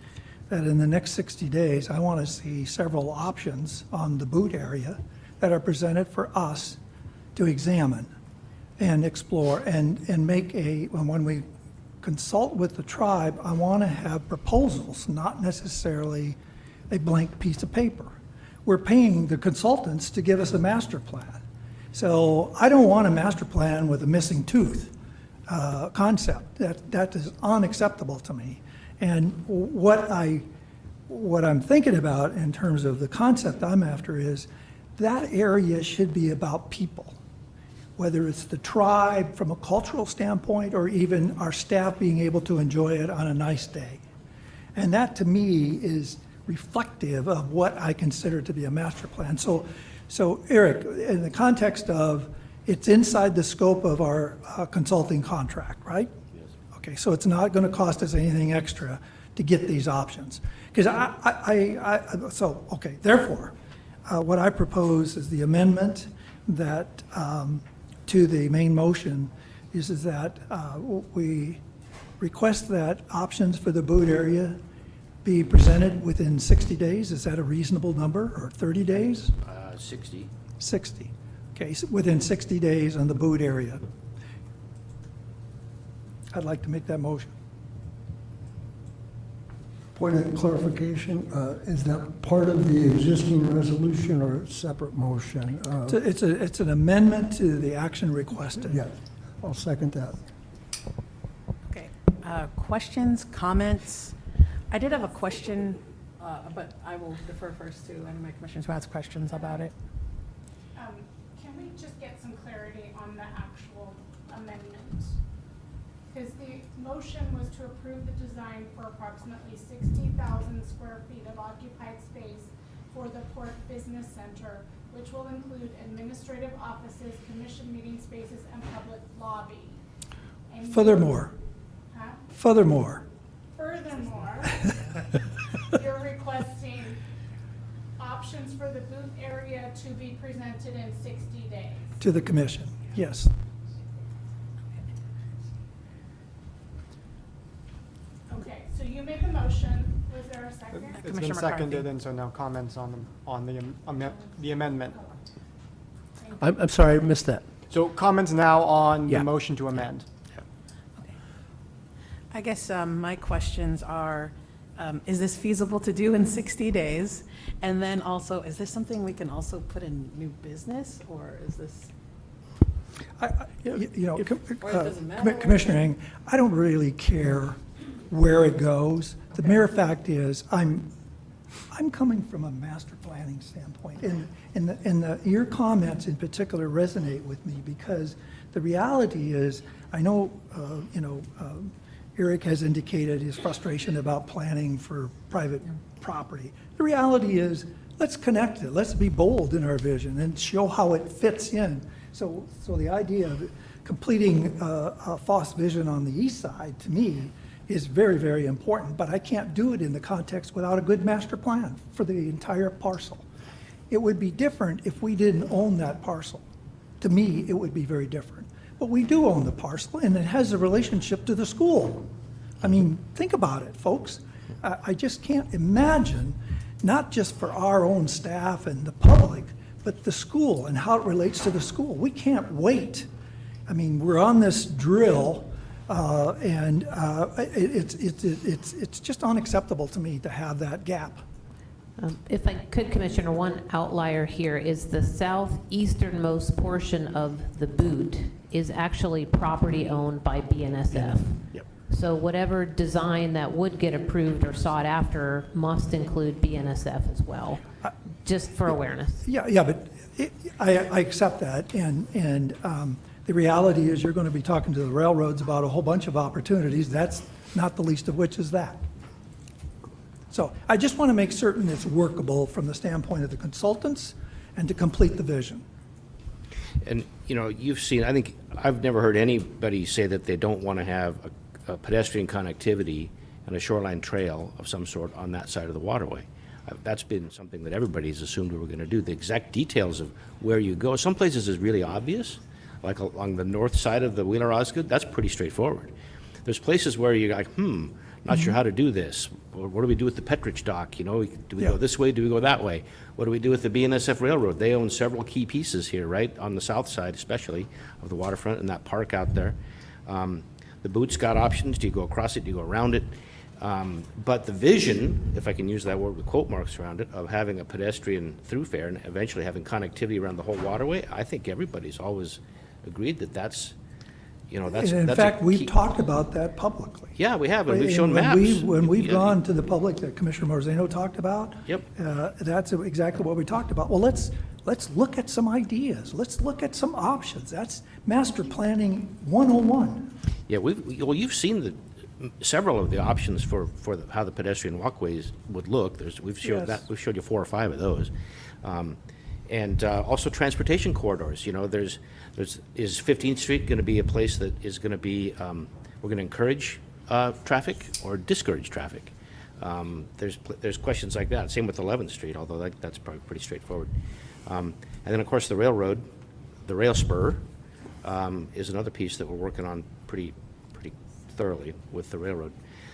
that in the next 60 days, I want to see several options on the boot area that are presented for us to examine and explore and make when we consult with the tribe, I want to have proposals, not necessarily a blank piece of paper. We're paying the consultants to give us a master plan. So I don't want a master plan with a missing tooth concept. That is unacceptable to me. And what I'm thinking about in terms of the concept I'm after is that area should be about people, whether it's the tribe from a cultural standpoint or even our staff being able to enjoy it on a nice day. And that to me is reflective of what I consider to be a master plan. So Eric, in the context of it's inside the scope of our consulting contract, right? Yes. Okay, so it's not going to cost us anything extra to get these options. Because therefore, what I propose is the amendment that to the main motion is that we request that options for the boot area be presented within 60 days. Is that a reasonable number, or 30 days? 60. 60. Okay, so within 60 days on the boot area. I'd like to make that motion. Point of clarification, is that part of the existing resolution or a separate motion? It's an amendment to the action requested. Yeah, I'll second that. Okay, questions, comments? I did have a question, but I will defer first to any of my commissioners who has questions about it. Can we just get some clarity on the actual amendment? Because the motion was to approve the design for approximately 60,000 square feet of occupied space for the Port Business Center, which will include administrative offices, commission meeting spaces, and public lobby. And Furthermore, Furthermore, you're requesting options for the booth area to be presented in 60 days. to the commission, yes. Okay, so you made the motion. Was there a second? It's been Commissioner seconded, McCarthy. and so now comments on the amendment. I'm sorry, I missed that. So comments now on Yeah. the motion to amend. I guess my questions are, is this feasible to do in 60 days? And then also, is this something we can also put in new business, or is this? Commissioner Eng, I don't really care where it goes. The mere fact is, I'm coming from a master planning standpoint, and your comments in particular resonate with me, because the reality is, I know, Eric has indicated his frustration about planning for private property. The reality is, let's connect it, let's be bold in our vision and show how it fits in. So the idea of completing a FOSS vision on the east side, to me, is very, very important, but I can't do it in the context without a good master plan for the entire parcel. It would be different if we didn't own that parcel. To me, it would be very different. But we do own the parcel, and it has a relationship to the school. I mean, think about it, folks. I just can't imagine, not just for our own staff and the public, but the school and how it relates to the school. We can't wait. I mean, we're on this drill, and it's just unacceptable to me to have that gap. If I could, Commissioner, one outlier here is the southeasternmost portion of the boot is actually property owned by BNSF. Yep. So whatever design that would get approved or sought after must include BNSF as well, just for awareness. Yeah, but I accept that, and the reality is you're going to be talking to the railroads about a whole bunch of opportunities. That's not the least of which is that. So I just want to make certain it's workable from the standpoint of the consultants and to complete the vision. And, you know, you've seen, I think, I've never heard anybody say that they don't want to have a pedestrian connectivity and a shoreline trail of some sort on that side of the waterway. That's been something that everybody's assumed we were going to do. The exact details of where you go, some places is really obvious, like along the north side of the Wheeler-Osgood, that's pretty straightforward. There's places where you're like, not sure how to do this. Or what do we do with the Petridge dock? You know, do we go this way? Do we go that way? What do we do with the BNSF Railroad? They own several key pieces here, right, on the south side especially of the waterfront and that park out there. The boot's got options. Do you go across it? Do you go around it? But the vision, if I can use that word with quote marks around it, of having a pedestrian thoroughfare and eventually having connectivity around the whole waterway, I think everybody's always agreed that that's, you know, that's And in that's fact, a we've key. talked about that publicly. Yeah, we have, and we've And shown when maps. When we've Yeah. gone to the public that Commissioner Marzano talked about. Yep. That's exactly what we talked about. Well, let's look at some ideas. Let's look at some options. That's master planning 101. Yeah, well, you've seen several of the options for how the pedestrian walkways would look. We've showed Yes. we've showed you 4 or 5 of those. And also transportation corridors, you know, is 15th Street going to be a place that is going to be, we're going to encourage traffic or discourage traffic? There's questions like that. Same with 11th Street, although that's probably pretty straightforward. And then, of course, the railroad, the rail spur, is another piece that we're working on pretty thoroughly with the railroad.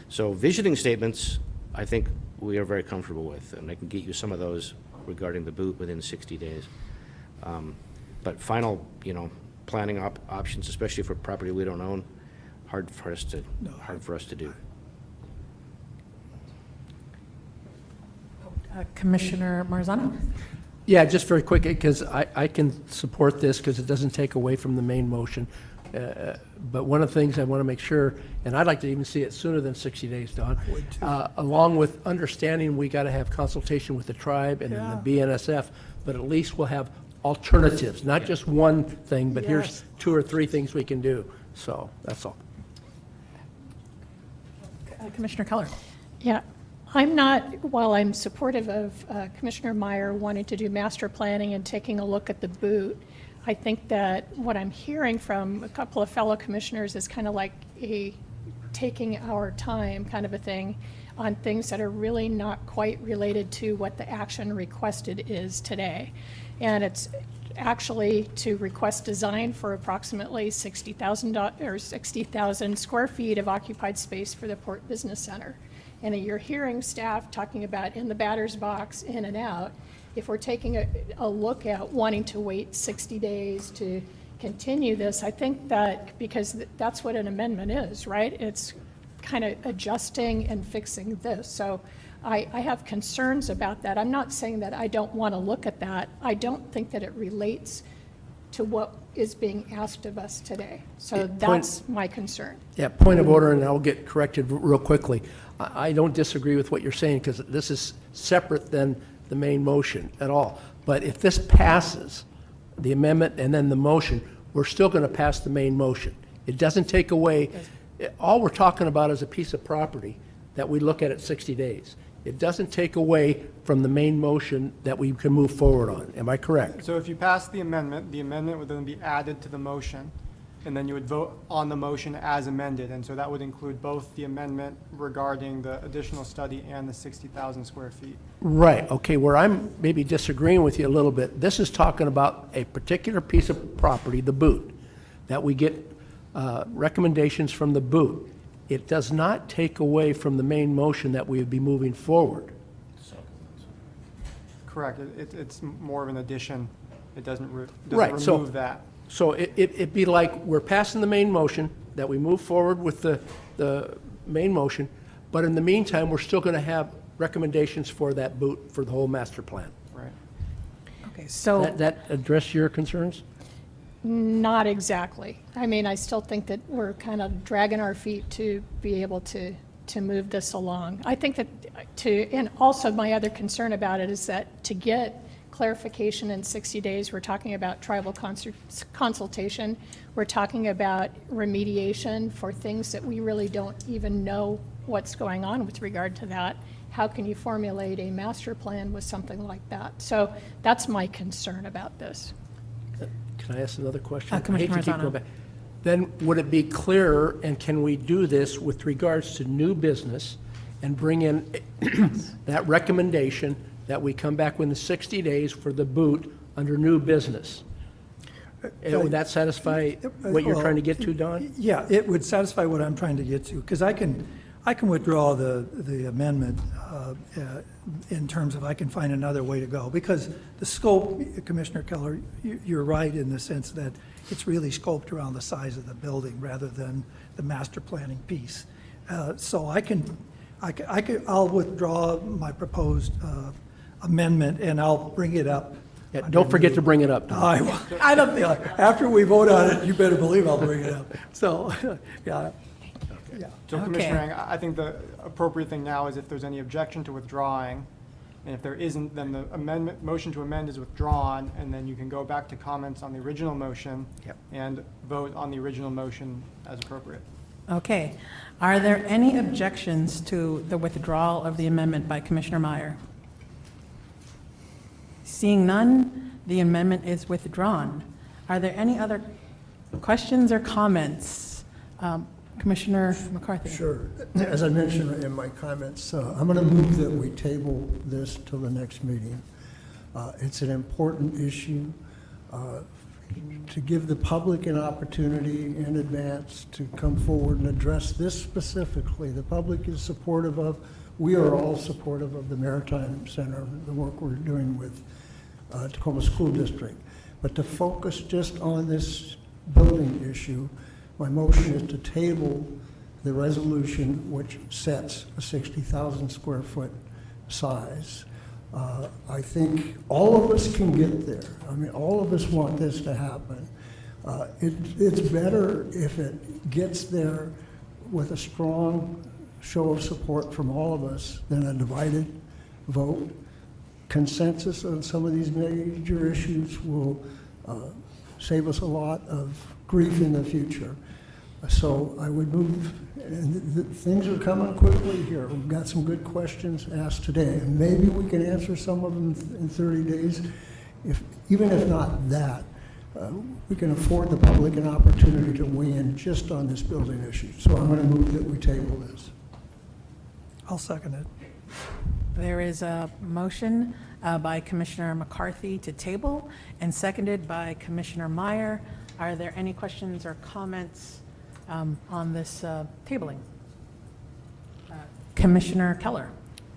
So visioning statements, I think we are very comfortable with, and I can get you some of those regarding the boot within 60 days. But final, you know, planning options, especially for property we don't own, hard for us to do. Commissioner Marzano? Yeah, just very quick, because I can support this because it doesn't take away from the main motion. But one of the things I want to make sure, and I'd like to even see it sooner than 60 days, Don, along with understanding we got to have consultation with the tribe and then the BNSF, but at least we'll have alternatives, not just one thing, but here's 2 or 3 things we can do. So that's all. Commissioner Keller? Yeah, I'm not, while I'm supportive of Commissioner Meyer wanting to do master planning and taking a look at the boot, I think that what I'm hearing from a couple of fellow commissioners is kind of like a taking our time kind of a thing on things that are really not quite related to what the action requested is today. And it's actually to request design for approximately 60,000 square feet of occupied space for the Port Business Center. And you're hearing staff talking about in the batter's box, in and out. If we're taking a look at wanting to wait 60 days to continue this, I think that, because that's what an amendment is, right? It's kind of adjusting and fixing this. So I have concerns about that. I'm not saying that I don't want to look at that. I don't think that it relates to what is being asked of us today. So that's my concern. Yeah, point of order, and I'll get corrected real quickly. I don't disagree with what you're saying, because this is separate than the main motion at all. But if this passes, the amendment and then the motion, we're still going to pass the main motion. It doesn't take away, all we're talking about is a piece of property that we look at 60 days. It doesn't take away from the main motion that we can move forward on. Am I correct? So if you pass the amendment would then be added to the motion, and then you would vote on the motion as amended. And so that would include both the amendment regarding the additional study and the 60,000 square feet. Right, okay, where I'm maybe disagreeing with you a little bit, this is talking about a particular piece of property, the boot, that we get recommendations from the boot. It does not take away from the main motion that we would be moving forward. Correct. It's more of an addition It doesn't Right, so- remove that. So it'd be like, we're passing the main motion, that we move forward with the main motion, but in the meantime, we're still going to have recommendations for that boot for the whole master plan. Right. Okay, so. That address your concerns? Not exactly. I mean, I still think that we're kind of dragging our feet to be able to move this along. I think that and also my other concern about it is that to get clarification in 60 days, we're talking about tribal consultation, we're talking about remediation for things that we really don't even know what's going on with regard to that. How can you formulate a master plan with something like that? So that's my concern about this. Can I ask another question? I hate Commissioner to keep Marzano. going back. Then would it be clearer, and can we do this with regards to new business and bring in that recommendation that we come back within 60 days for the boot under new business? And would that satisfy what you're trying to get to, Don? Yeah, it would satisfy what I'm trying to get to, because I can withdraw the amendment in terms of I can find another way to go. Because the scope, Commissioner Keller, you're right in the sense that it's really scoped around the size of the building rather than the master planning piece. So I'll withdraw my proposed amendment and I'll bring it up. Yeah, don't forget to bring it up, Don. I don't think, after we vote on it, you better believe I'll bring it up. So, yeah. Yeah. So Okay. Commissioner Yang, I think the appropriate thing now is if there's any objection to withdrawing, and if there isn't, then the motion to amend is withdrawn, and then you can go back to comments on the original motion and vote on the original motion as appropriate. Okay. Are there any objections to the withdrawal of the amendment by Commissioner Meyer? Seeing none, the amendment is withdrawn. Are there any other questions or comments? Commissioner McCarthy? Sure. As I mentioned in my comments, I'm going to move that we table this till the next meeting. It's an important issue to give the public an opportunity in advance to come forward and address this specifically. The public is supportive of, we are all supportive of the Maritime Center, the work we're doing with Tacoma School District. But to focus just on this building issue, my motion is to table the resolution which sets a 60,000 square foot size. I think all of us can get there. I mean, all of us want this to happen. It's better if it gets there with a strong show of support from all of us than a divided vote. Consensus on some of these major issues will save us a lot of grief in the future. So I would move, and things are coming quickly here. We've got some good questions asked today, and maybe we can answer some of them in 30 days. Even if not that, we can afford the public an opportunity to weigh in just on this building issue. So I'm going to move that we table this. I'll second it. There is a motion by Commissioner McCarthy to table and seconded by Commissioner Meyer. Are there any questions or comments on this tabling? Commissioner Keller.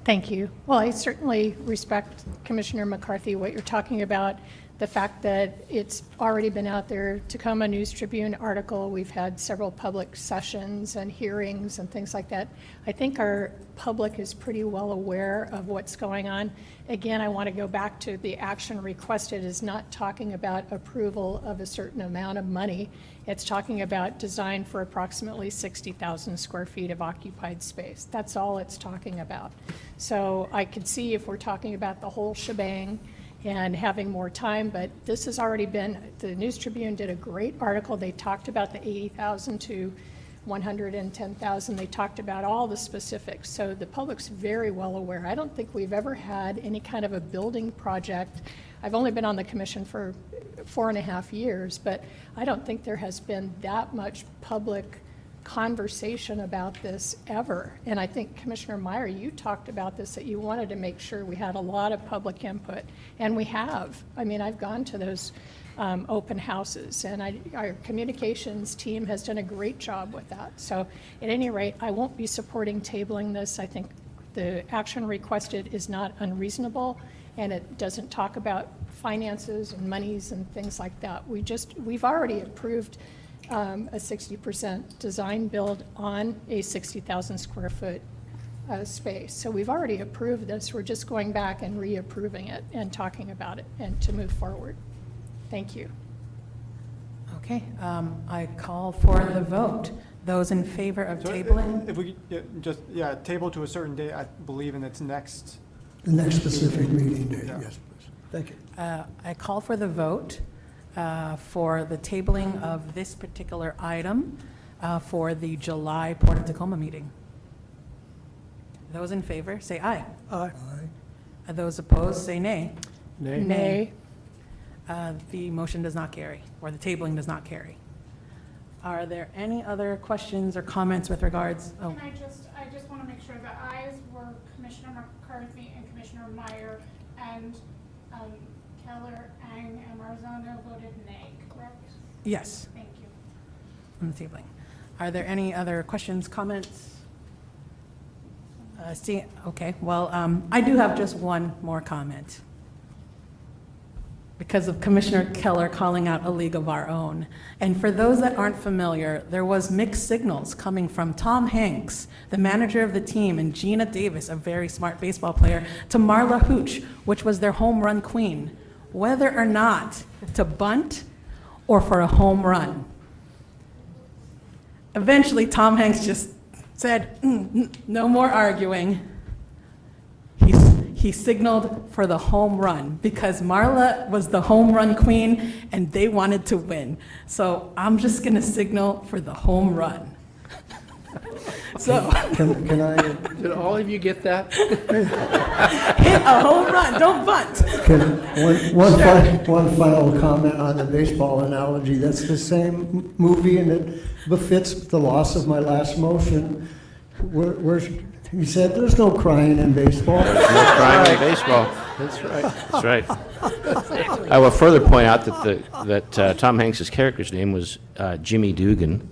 Thank you. Well, I certainly respect, Commissioner McCarthy, what you're talking about, the fact that it's already been out there, Tacoma News Tribune article, we've had several public sessions and hearings and things like that. I think our public is pretty well aware of what's going on. Again, I want to go back to the action requested is not talking about approval of a certain amount of money. It's talking about design for approximately 60,000 square feet of occupied space. That's all it's talking about. So I could see if we're talking about the whole shebang and having more time, but this has already been, the News Tribune did a great article. They talked about the 80,000 to 110,000. They talked about all the specifics. So the public's very well aware. I don't think we've ever had any kind of a building project. I've only been on the commission for 4.5 years, but I don't think there has been that much public conversation about this ever. And I think Commissioner Meyer, you talked about this, that you wanted to make sure we had a lot of public input, and we have. I mean, I've gone to those open houses, and our communications team has done a great job with that. So at any rate, I won't be supporting tabling this. I think the action requested is not unreasonable, and it doesn't talk about finances and monies and things like that. We've already approved a 60% design build on a 60,000 square foot space. So we've already approved this. We're just going back and reapproving it and talking about it and to move forward. Thank you. Okay, I call for the vote. Those in favor of So tabling? If we, table to a certain date, I believe in its next. The next specific meeting date, Yeah. yes, please. Thank you. I call for the vote for the tabling of this particular item for the July Port of Tacoma meeting. Those in favor, say aye. Aye. Those opposed, say nay. Nay. The motion does not carry, or the tabling does not carry. Are there any other questions or comments with regards? Oh, And I just want to make sure the ayes were Commissioner McCarthy and Commissioner Meyer, and Keller, Ang, and Marzano voted nay, correct? yes, Thank you. on the tabling. Are there any other questions, comments? Okay, well, I do have just one more comment. Because of Commissioner Keller calling out a league of our own. And for those that aren't familiar, there was mixed signals coming from Tom Hanks, the manager of the team, and Gina Davis, a very smart baseball player, to Marla Hooch, which was their home run queen, whether or not to bunt or for a home run. Eventually, Tom Hanks just said, no more arguing. He signaled for the home run because Marla was the home run queen and they wanted to win. So I'm just going to signal for the home run. So Can I, Did all of you get that? hit a home run, don't bunt. one final comment on the baseball analogy. That's the same movie, and it befits the loss of my last motion, where he said, "There's no crying in baseball." No crying in baseball. That's right. That's right. I will further point out that Tom Hanks's character's name was Jimmy Dugan,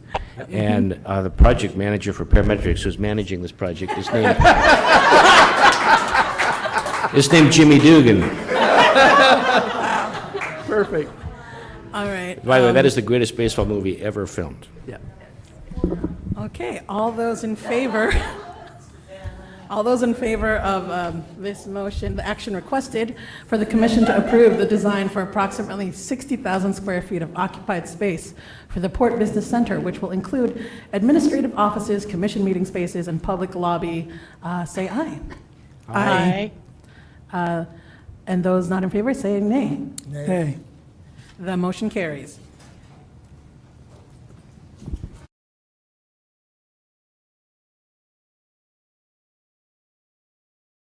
and the project manager for Parametrics who's managing this project is named Jimmy Dugan. Perfect. All right. By the way, that is the greatest baseball movie ever filmed. Yeah. Okay, all those in favor? All those in favor of this motion, the action requested for the commission to approve the design for approximately 60,000 square feet of occupied space for the Port Business Center, which will include administrative offices, commission meeting spaces, and public lobby, say aye. Aye. And those not in favor, say nay. Nay. The motion carries.